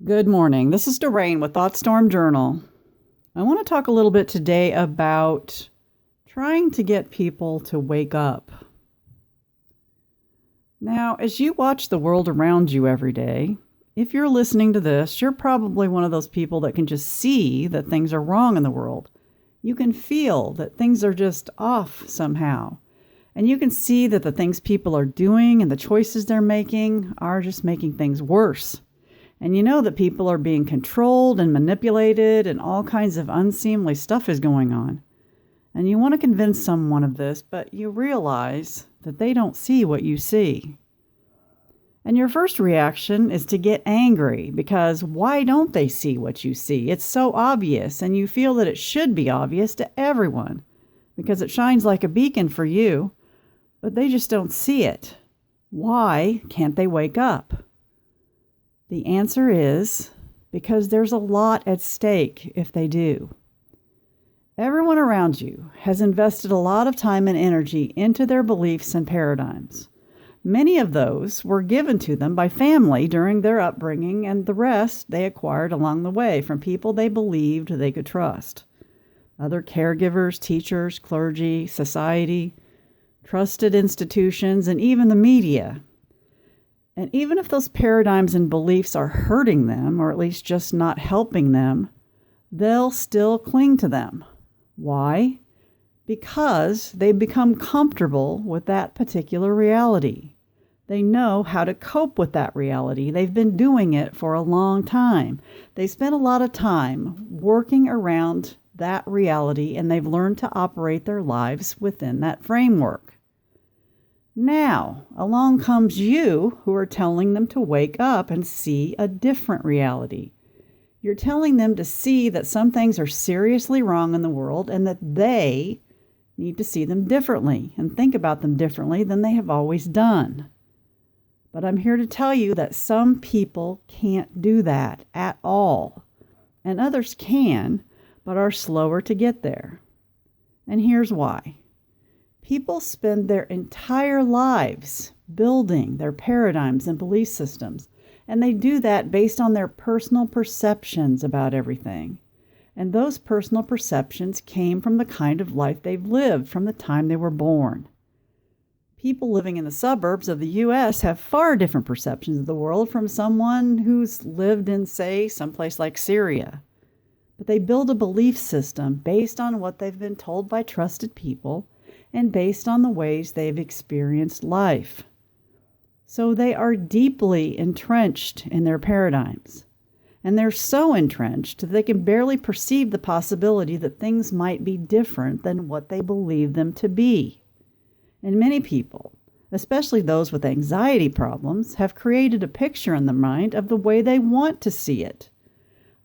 Good morning. This is Doreen with ThoughtStorm Journal. I want to talk a little bit today about trying to get people to wake up. Now, as you watch the world around you every day, if you're listening to this, you're probably one of those people that can just see that things are wrong in the world. You can feel that things are just off somehow. And you can see that the things people are doing and the choices they're making are just making things worse. And you know that people are being controlled and manipulated and all kinds of unseemly stuff is going on. And you want to convince someone of this, but you realize that they don't see what you see. And your first reaction is to get angry because why don't they see what you see? It's so obvious, and you feel that it should be obvious to everyone because it shines like a beacon for you, but they just don't see it. Why can't they wake up? The answer is because there's a lot at stake if they do. Everyone around you has invested a lot of time and energy into their beliefs and paradigms. Many of those were given to them by family during their upbringing, and the rest they acquired along the way from people they believed they could trust. Other caregivers, teachers, clergy, society, trusted institutions, and even the media. And even if those paradigms and beliefs are hurting them, or at least just not helping them, they'll still cling to them. Why? Because they've become comfortable with that particular reality. They know how to cope with that reality. They've been doing it for a long time. They spent a lot of time working around that reality, and they've learned to operate their lives within that framework. Now, along comes you who are telling them to wake up and see a different reality. You're telling them to see that some things are seriously wrong in the world and that they need to see them differently and think about them differently than they have always done. But I'm here to tell you that some people can't do that at all, and others can, but are slower to get there. And here's why. People spend their entire lives building their paradigms and belief systems, and they do that based on their personal perceptions about everything. And those personal perceptions came from the kind of life they've lived from the time they were born. People living in the suburbs of the U.S. have far different perceptions of the world from someone who's lived in, say, someplace like Syria. But they build a belief system based on what they've been told by trusted people and based on the ways they've experienced life. So they are deeply entrenched in their paradigms. And they're so entrenched that they can barely perceive the possibility that things might be different than what they believe them to be. And many people, especially those with anxiety problems, have created a picture in their mind of the way they want to see it,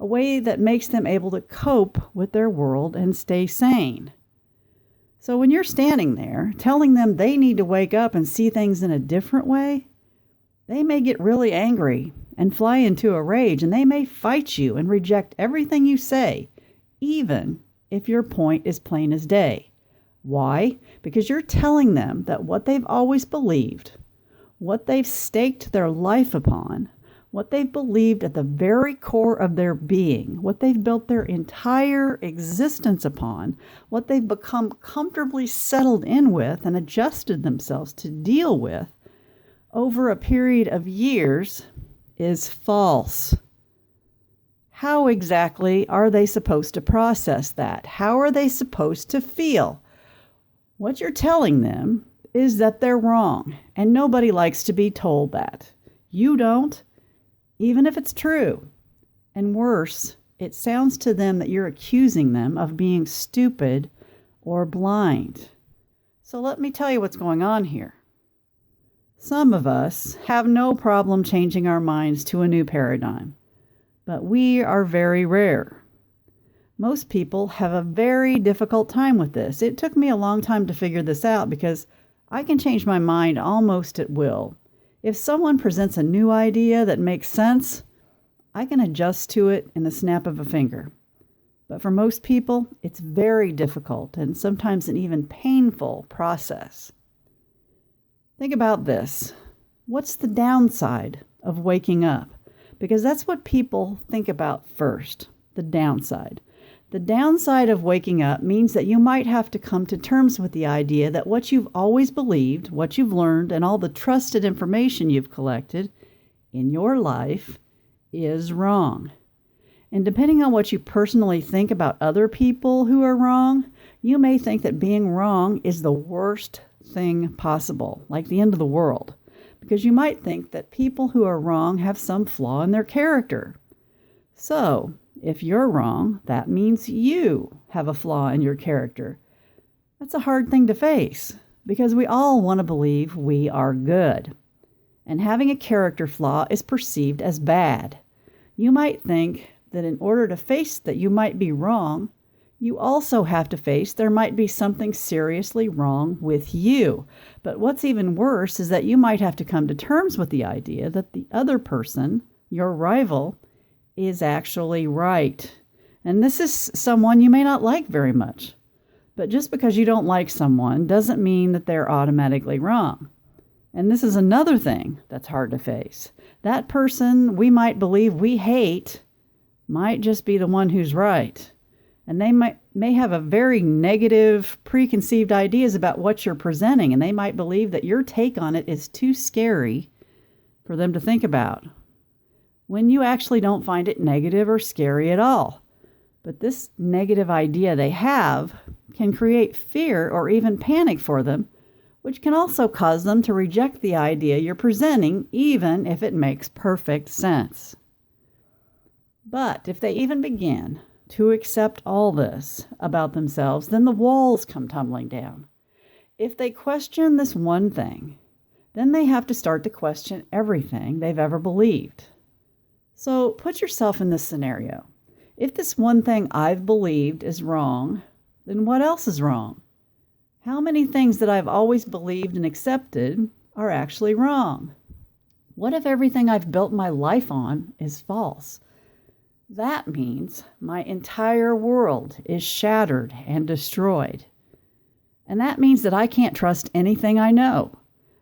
a way that makes them able to cope with their world and stay sane. So when you're standing there telling them they need to wake up and see things in a different way, they may get really angry and fly into a rage, and they may fight you and reject everything you say, even if your point is plain as day. Why? Because you're telling them that what they've always believed, what they've staked their life upon, what they've believed at the very core of their being, what they've built their entire existence upon, what they've become comfortably settled in with and adjusted themselves to deal with over a period of years is false. How exactly are they supposed to process that? How are they supposed to feel? What you're telling them is that they're wrong, and nobody likes to be told that. You don't, even if it's true. And worse, it sounds to them that you're accusing them of being stupid or blind. So let me tell you what's going on here. Some of us have no problem changing our minds to a new paradigm, but we are very rare. Most people have a very difficult time with this. It took me a long time to figure this out because I can change my mind almost at will. If someone presents a new idea that makes sense, I can adjust to it in the snap of a finger. But for most people, it's very difficult and sometimes an even painful process. Think about this. What's the downside of waking up? because that's what people think about first, the downside. The downside of waking up means that you might have to come to terms with the idea that what you've always believed, what you've learned, and all the trusted information you've collected in your life is wrong. And depending on what you personally think about other people who are wrong, you may think that being wrong is the worst thing possible, like the end of the world, because you might think that people who are wrong have some flaw in their character. So, if you're wrong, that means you have a flaw in your character. That's a hard thing to face, because we all want to believe we are good. And having a character flaw is perceived as bad. You might think that in order to face that you might be wrong, you also have to face there might be something seriously wrong with you. But what's even worse is that you might have to come to terms with the idea that the other person, your rival, is actually right. And this is someone you may not like very much. But just because you don't like someone doesn't mean that they're automatically wrong. And this is another thing that's hard to face. That person we might believe we hate might just be the one who's right. And they may have a very negative preconceived ideas about what you're presenting, and they might believe that your take on it is too scary for them to think about, when you actually don't find it negative or scary at all. But this negative idea they have can create fear or even panic for them, which can also cause them to reject the idea you're presenting, even if it makes perfect sense. But if they even begin to accept all this about themselves, then the walls come tumbling down. If they question this one thing, then they have to start to question everything they've ever believed. So put yourself in this scenario. If this one thing I've believed is wrong, then what else is wrong? How many things that I've always believed and accepted are actually wrong? What if everything I've built my life on is false? That means my entire world is shattered and destroyed. And that means that I can't trust anything I know.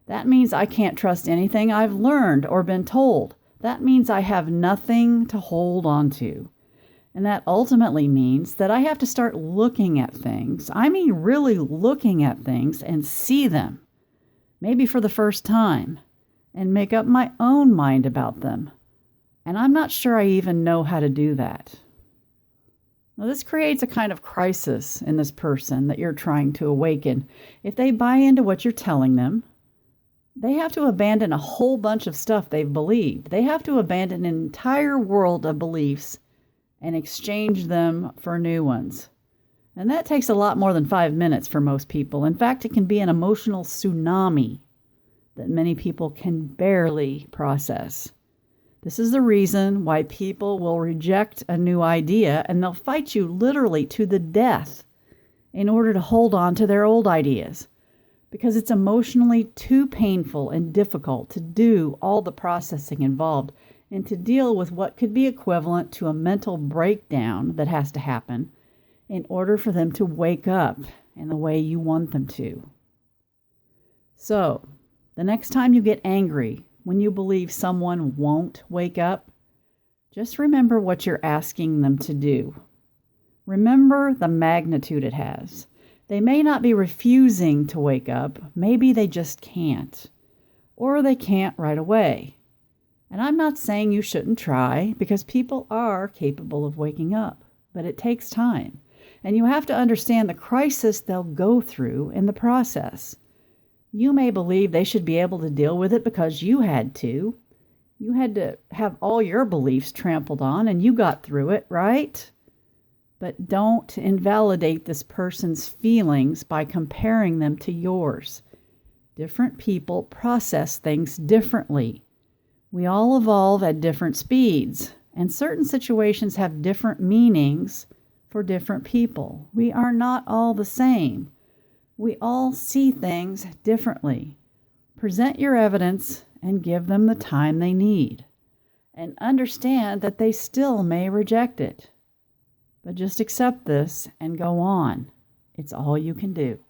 That means I can't trust anything I've learned or been told. That means I have nothing to hold on to. And that ultimately means that I have to start looking at things. I mean, really looking at things and see them, maybe for the first time, and make up my own mind about them. And I'm not sure I even know how to do that. Now, this creates a kind of crisis in this person that you're trying to awaken. If they buy into what you're telling them, they have to abandon a whole bunch of stuff they've believed. They have to abandon an entire world of beliefs and exchange them for new ones. And that takes a lot more than 5 minutes for most people. In fact, it can be an emotional tsunami that many people can barely process. This is the reason why people will reject a new idea, and they'll fight you literally to the death in order to hold on to their old ideas, because it's emotionally too painful and difficult to do all the processing involved and to deal with what could be equivalent to a mental breakdown that has to happen in order for them to wake up in the way you want them to. So, the next time you get angry when you believe someone won't wake up, just remember what you're asking them to do. Remember the magnitude it has. They may not be refusing to wake up. Maybe they just can't. Or they can't right away. And I'm not saying you shouldn't try, because people are capable of waking up. But it takes time. And you have to understand the crisis they'll go through in the process. You may believe they should be able to deal with it because you had to. You had to have all your beliefs trampled on and you got through it, right? But don't invalidate this person's feelings by comparing them to yours. Different people process things differently. We all evolve at different speeds, and certain situations have different meanings for different people. We are not all the same. We all see things differently. Present your evidence and give them the time they need. And understand that they still may reject it. But just accept this and go on. It's all you can do.